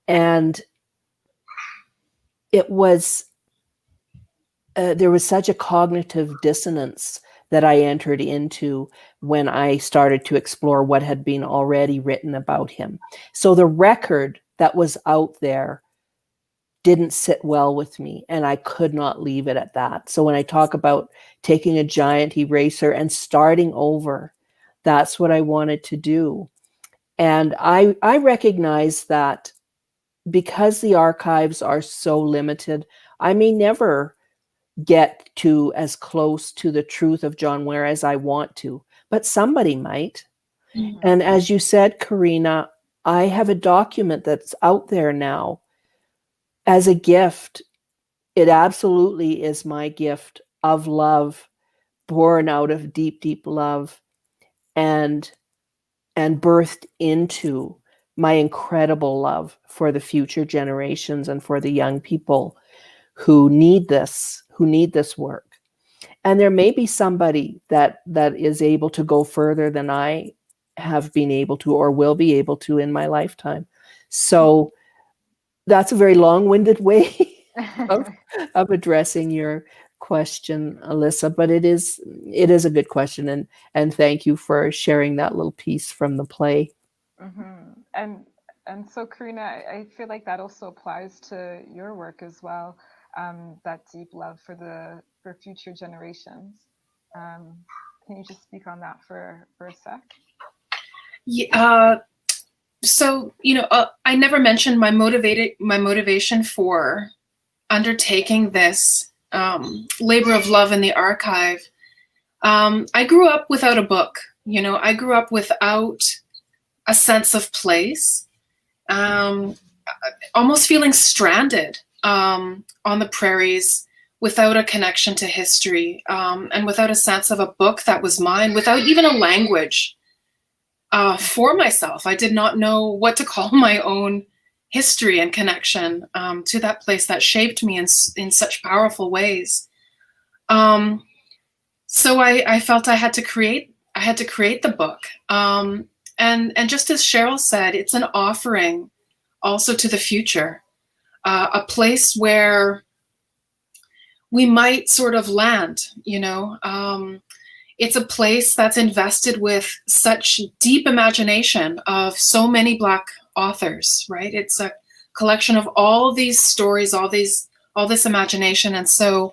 And it was there was such a cognitive dissonance that I entered into when I started to explore what had been already written about him. So the record that was out there didn't sit well with me, and I could not leave it at that. So when I talk about taking a giant eraser and starting over, that's what I wanted to do. And I recognize that because the archives are so limited, I may never get to as close to the truth of John Ware as I want to, but somebody might. Mhm. And as you said, Karina, I have a document that's out there now as a gift. It absolutely is my gift of love, born out of deep, deep love, and birthed into my incredible love for the future generations and for the young people who need this work. And there may be somebody that is able to go further than I have been able to or will be able to in my lifetime. So that's a very long-winded way of, addressing your question, Alyssa, but it is a good question, and thank you for sharing that little piece from the play. Mm-hmm. And so, Karina, I feel like that also applies to your work as well. That deep love for future generations. Can you just speak on that for a sec? Yeah. So, I never mentioned my motivation for undertaking this labor of love in the archive. I grew up without a book. I grew up without a sense of place, almost feeling stranded on the prairies without a connection to history, and without a sense of a book that was mine, without even a language for myself. I did not know what to call my own history and connection to that place that shaped me in such powerful ways. So I felt I had to create the book. And just as Cheryl said, it's an offering also to the future, a place where we might sort of land, it's a place that's invested with such deep imagination of so many Black authors, right? It's a collection of all these stories, all this imagination. And so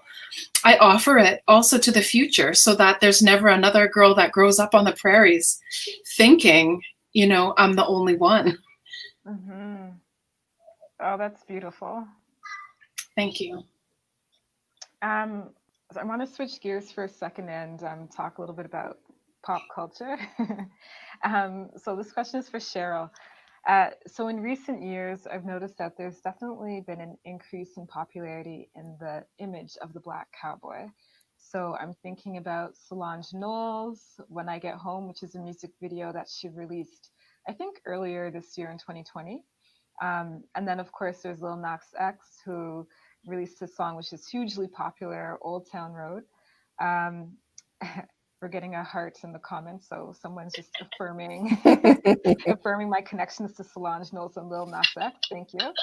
I offer it also to the future so that there's never another girl that grows up on the prairies thinking, I'm the only one. Mm-hmm. Oh, that's beautiful. Thank you. So I want to switch gears for a second and talk a little bit about pop culture. So this question is for Cheryl. So in recent years, I've noticed that there's definitely been an increase in popularity in the image of the Black cowboy. So I'm thinking about Solange Knowles' When I Get Home, which is a music video that she released, I think, earlier this year in 2020. And then, of course, there's Lil Nas X, who released a song which is hugely popular, Old Town Road. Um, we're getting a heart in the comments, so someone's just affirming affirming my connections to Solange Knowles and Lil Nas X. Thank you.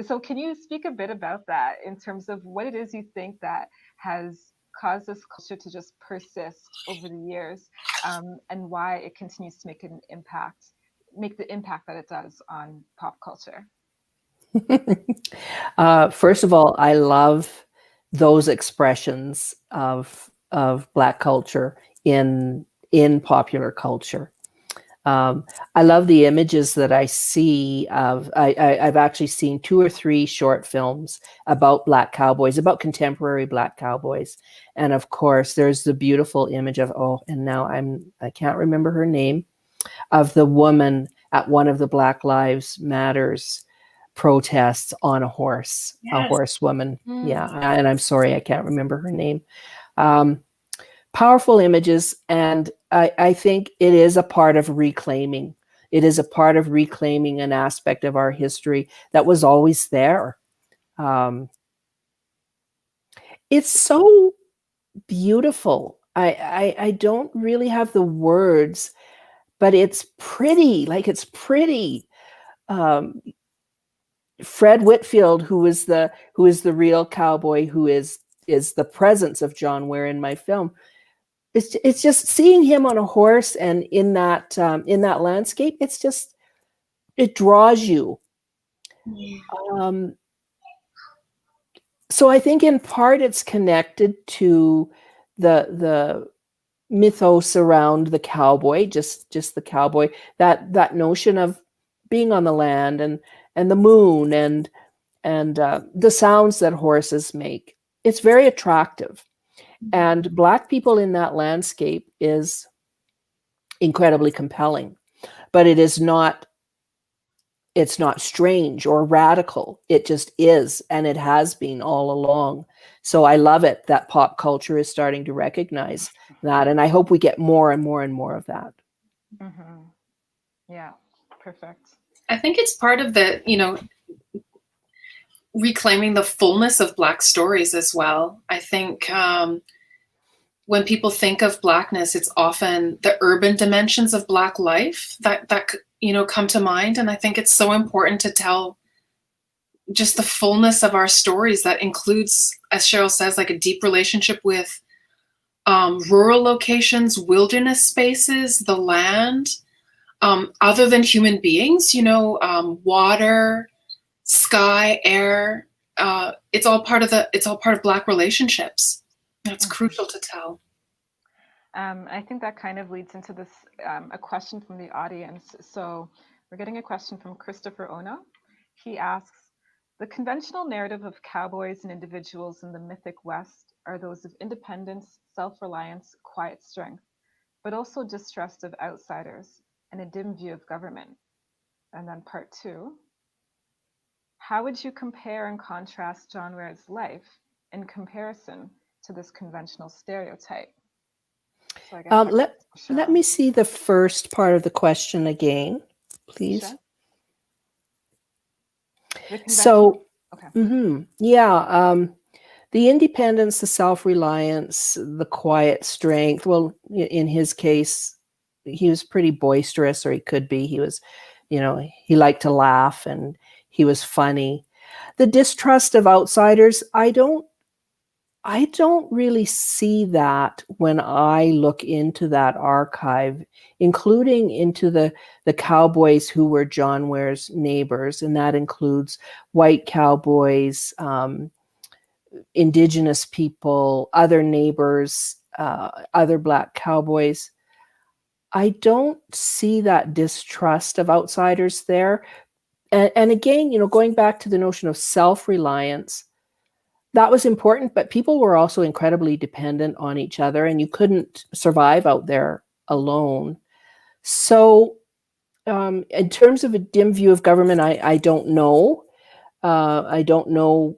So can you speak a bit about that in terms of what it is you think that has caused this culture to just persist over the years, and why it continues to make the impact that it does on pop culture? First of all, I love those expressions of Black culture in popular culture. I love the images that I see of. I've actually seen 2 or 3 short films about Black cowboys, about contemporary Black cowboys, and of course, there's the beautiful image of and now I can't remember her name, of the woman at one of the Black Lives Matters protests on a horse, Yes. a horsewoman. Mm. Yeah, and I'm sorry, I can't remember her name. Powerful images, and I think it is a part of reclaiming. It is a part of reclaiming an aspect of our history that was always there. It's so beautiful. I don't really have the words, but it's pretty. Like, it's pretty. Fred Whitfield, who is the real cowboy, who is the presence of John Ware in my film. It's just seeing him on a horse and in that landscape. It draws you. So I think in part it's connected to the mythos around the cowboy, just the cowboy, that notion of being on the land and the moon and the sounds that horses make. It's very attractive. And Black people in that landscape is incredibly compelling, but it's not strange or radical. It just is, and it has been all along. So I love it that pop culture is starting to recognize that, and I hope we get more and more and more of that. Mm-hmm. Yeah, perfect. I think it's part of the, reclaiming the fullness of Black stories as well. I think when people think of Blackness, it's often the urban dimensions of Black life that come to mind. And I think it's so important to tell just the fullness of our stories that includes, as Cheryl says, like a deep relationship with rural locations, wilderness spaces, the land, other than human beings, water, sky, air. It's all part of Black relationships. That's crucial to tell. I think that kind of leads into this, a question from the audience. So we're getting a question from Christopher Ono. He asks, the conventional narrative of cowboys and individuals in the mythic West are those of independence, self-reliance, quiet strength, but also distrust of outsiders and a dim view of government. And then part 2, how would you compare and contrast John Ware's life in comparison to this conventional stereotype? So I guess let me see the first part of the question again, please. Sure. So, okay. The independence, the self-reliance, the quiet strength. Well, in his case, he was pretty boisterous, or he could be. He was, he liked to laugh and he was funny. The distrust of outsiders, I don't really see that when I look into that archive, including into the cowboys who were John Ware's neighbors, and that includes white cowboys, Indigenous people, other neighbors, other Black cowboys. I don't see that distrust of outsiders there. And again, going back to the notion of self-reliance, that was important, but people were also incredibly dependent on each other, and you couldn't survive out there alone. So in terms of a dim view of government, I don't know. I don't know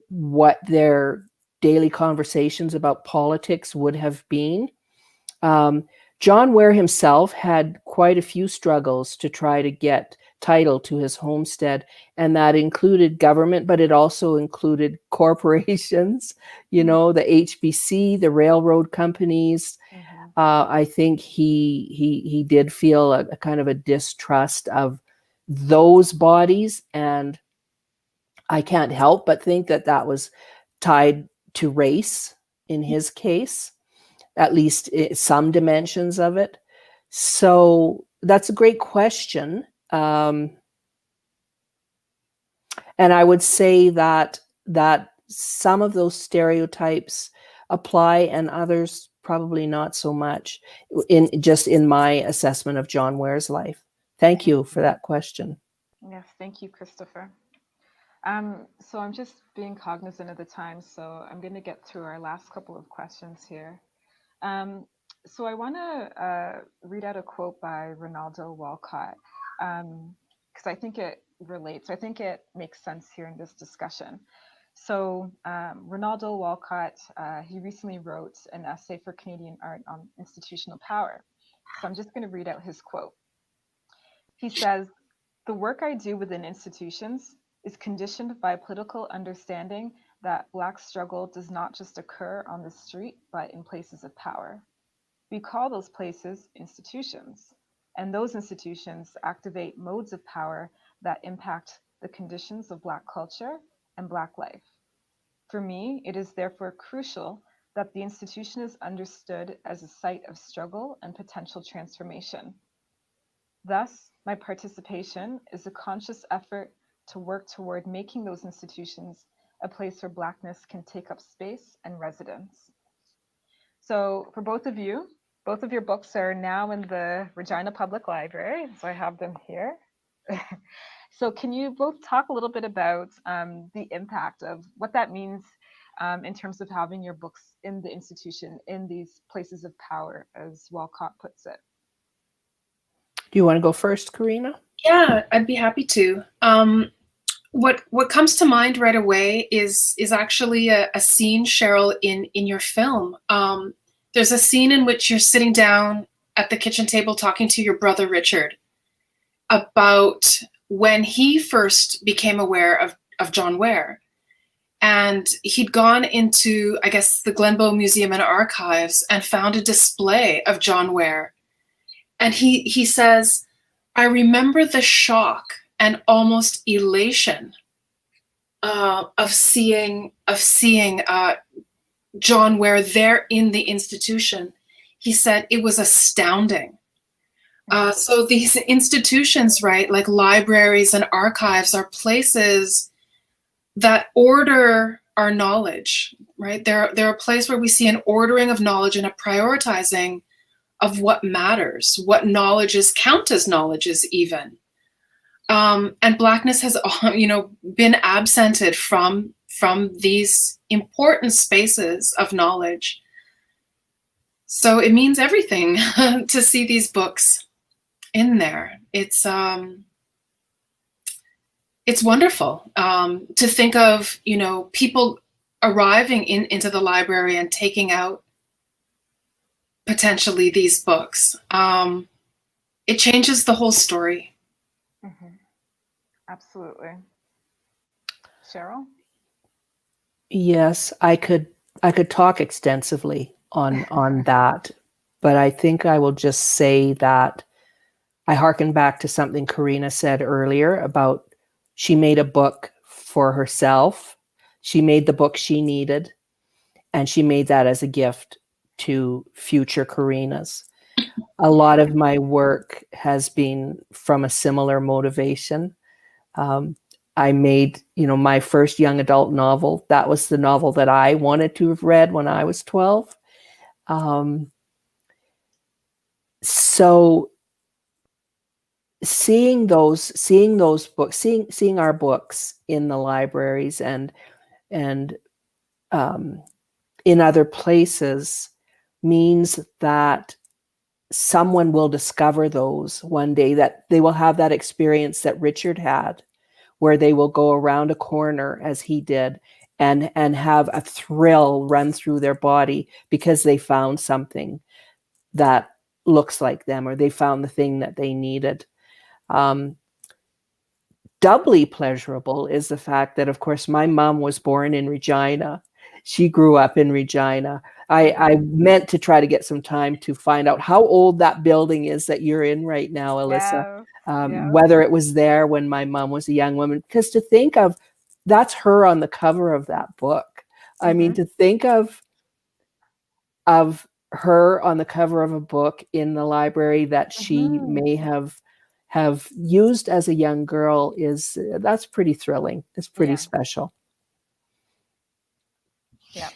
what their daily conversations about politics would have been. John Ware himself had quite a few struggles to try to get title to his homestead, and that included government, but it also included corporations, the HBC, the railroad companies. I think he did feel a kind of a distrust of those bodies, and I can't help but think that was tied to race in his case, at least some dimensions of it. So that's a great question. And I would say that some of those stereotypes apply and others probably not so much in my assessment of John Ware's life. Thank you for that question. Yes, thank you, Christopher. So I'm just being cognizant of the time, so I'm going to get through our last couple of questions here. So I want to read out a quote by Ronaldo Walcott, because I think it relates. I think it makes sense here in this discussion. So Ronaldo Walcott, he recently wrote an essay for Canadian Art on institutional power. So I'm just going to read out his quote. He says, "The work I do within institutions is conditioned by political understanding that Black struggle does not just occur on the street, but in places of power. We call those places institutions, and those institutions activate modes of power that impact the conditions of Black culture and Black life. For me, it is therefore crucial that the institution is understood as a site of struggle and potential transformation. Thus, my participation is a conscious effort to work toward making those institutions a place where Blackness can take up space and residence. So for both of your books are now in the Regina Public Library, so I have them here. So can you both talk a little bit about the impact of what that means in terms of having your books in the institution, in these places of power, as Walcott puts it? Do you want to go first, Karina? Yeah, I'd be happy to. What comes to mind right away is actually a scene, Cheryl, in your film. There's a scene in which you're sitting down at the kitchen table talking to your brother Richard about when he first became aware of John Ware. And he'd gone into, I guess, the Glenbow Museum and Archives and found a display of John Ware. And he says, I remember the shock and almost elation of seeing John Ware there in the institution. He said it was astounding. So these institutions, right, like libraries and archives, are places that order our knowledge, right? They're a place where we see an ordering of knowledge and a prioritizing of what matters, what knowledges count as knowledges even. And Blackness has, been absented from these important spaces of knowledge. So it means everything to see these books in there. It's wonderful to think of, people arriving into the library and taking out potentially these books. It changes the whole story. Mm-hmm. Absolutely. Cheryl? Yes, I could talk extensively on that, but I think I will just say that I hearken back to something Karina said earlier about she made a book for herself. She made the book she needed, and she made that as a gift to future Karinas. A lot of my work has been from a similar motivation. I made, my first young adult novel. That was the novel that I wanted to have read when I was 12. So seeing those books, seeing our books in the libraries and in other places means that someone will discover those one day, that they will have that experience that Richard had, where they will go around a corner as he did and have a thrill run through their body because they found something that looks like them, or they found the thing that they needed. Doubly pleasurable is the fact that, of course, my mom was born in Regina. She grew up in Regina. I meant to try to get some time to find out how old that building is that you're in right now, Alyssa. Yeah. Whether it was there when my mom was a young woman, because to think of, that's her on the cover of that book. I mean, to think of her on the cover of a book in the library that she may have used as a young girl that's pretty thrilling. It's pretty special. Yeah.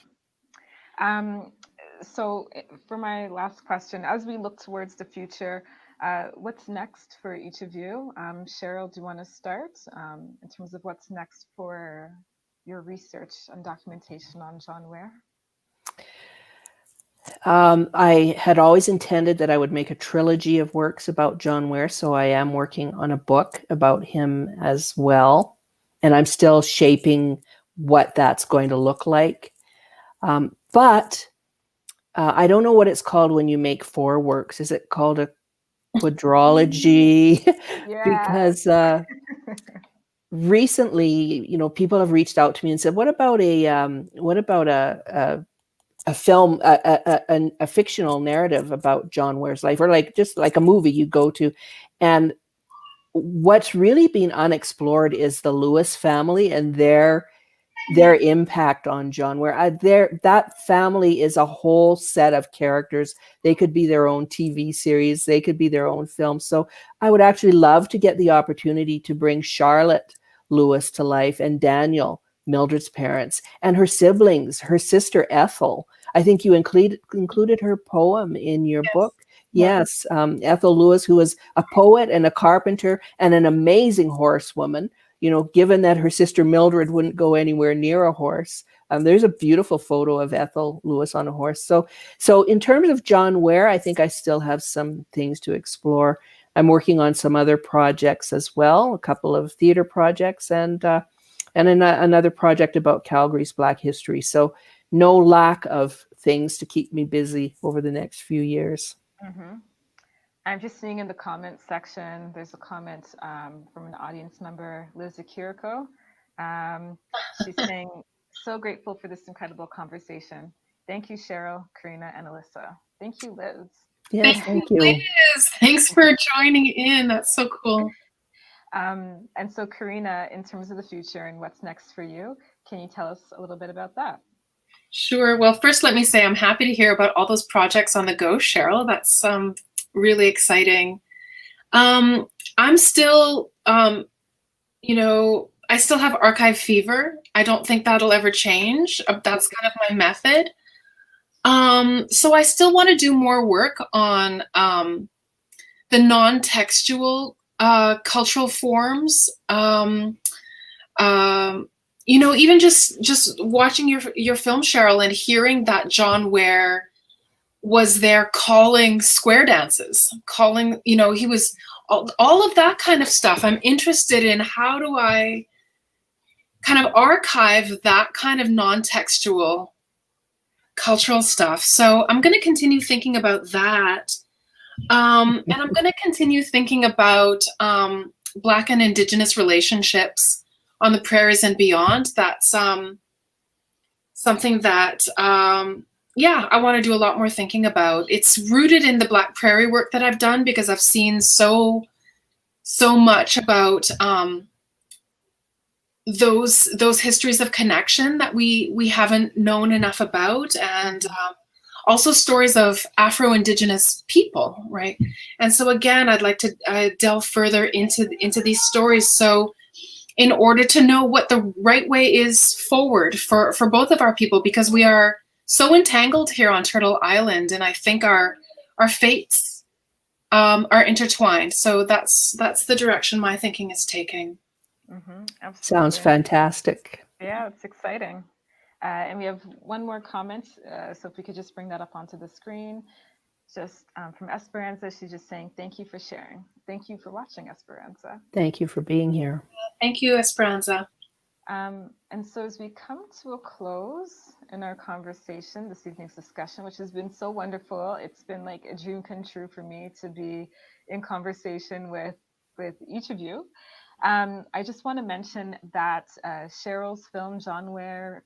So for my last question, as we look towards the future, what's next for each of you? Cheryl, do you want to start in terms of what's next for your research and documentation on John Ware? I had always intended that I would make a trilogy of works about John Ware, so I am working on a book about him as well, and I'm still shaping what that's going to look like. But I don't know what it's called when you make 4 works. Is it called a quadrilogy? Because recently, people have reached out to me and said, "What about a film, a fictional narrative about John Ware's life, or just like a movie you go to?" And what's really been unexplored is the Lewis family and their impact on John Ware. That family is a whole set of characters. They could be their own TV series. They could be their own film. So I would actually love to get the opportunity to bring Charlotte Lewis to life, and Daniel, Mildred's parents, and her siblings, her sister Ethel. I think you included her poem in your book. Yes, Ethel Lewis, who was a poet and a carpenter and an amazing horsewoman. Given that her sister Mildred wouldn't go anywhere near a horse. There's a beautiful photo of Ethel Lewis on a horse. So in terms of John Ware, I think I still have some things to explore. I'm working on some other projects as well, a couple of theater projects and another project about Calgary's Black history. So no lack of things to keep me busy over the next few years. Mm-hmm. I'm just seeing in the comments section, there's a comment from an audience member, Liz Akiriko. She's saying, so grateful for this incredible conversation. Thank you, Cheryl, Karina, and Alyssa. Thank you, Liz. Yes, thank you. Liz. Thanks for joining in. That's so cool. And so, Karina, in terms of the future and what's next for you, can you tell us a little bit about that? Sure. Well, first, let me say I'm happy to hear about all those projects on the go, Cheryl. That's really exciting. I'm still, I still have archive fever. I don't think that'll ever change. That's kind of my method. So I still want to do more work on the non-textual cultural forms. Even just watching your film, Cheryl, and hearing that John Ware was there calling square dances, he was all of that kind of stuff. I'm interested in how do I kind of archive that kind of non-textual cultural stuff. So I'm going to continue thinking about that. And I'm going to continue thinking about Black and Indigenous relationships on the prairies and beyond. That's something that I want to do a lot more thinking about. It's rooted in the Black Prairie work that I've done because I've seen so much about those histories of connection that we haven't known enough about, and also stories of Afro-Indigenous people, right? And so again, I'd like to delve further into these stories. So in order to know what the right way is forward for both of our people, because we are so entangled here on Turtle Island, and I think our fates are intertwined. So that's the direction my thinking is taking. Mm-hmm, absolutely. Sounds fantastic. Yeah, it's exciting. And we have one more comment. So if we could just bring that up onto the screen. Just from Esperanza, she's just saying, thank you for sharing. Thank you for watching, Esperanza. Thank you for being here. Thank you, Esperanza. And so as we come to a close in our conversation, this evening's discussion, which has been so wonderful, it's been like a dream come true for me to be in conversation with each of you. I just want to mention that Cheryl's film, John Ware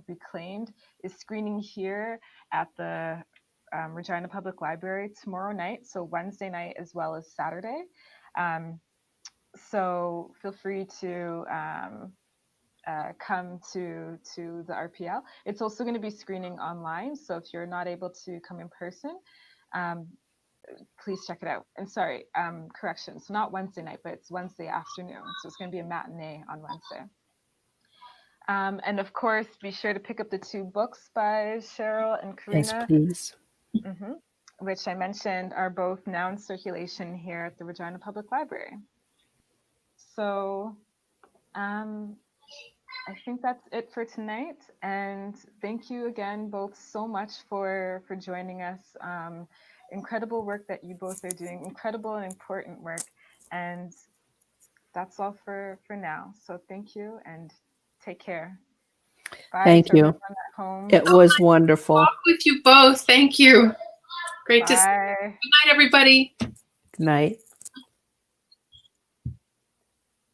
Reclaimed, is screening here at the Regina Public Library tomorrow night, so Wednesday night as well as Saturday. So feel free to come to the RPL. It's also going to be screening online, so if you're not able to come in person, please check it out. And sorry, correction, so not Wednesday night, but it's Wednesday afternoon, so it's going to be a matinee on Wednesday. And of course, be sure to pick up the 2 books by Cheryl and Karina. Yes, please. Mm-hmm. Which I mentioned are both now in circulation here at the Regina Public Library. So I think that's it for tonight. And thank you again both so much for joining us. Incredible work that you both are doing, incredible and important work. And that's all for now. So thank you and take care. Bye. Thank you. At home. It was wonderful. Talk with you both. Thank you. Great to see you. Bye. Good night, everybody. Good night.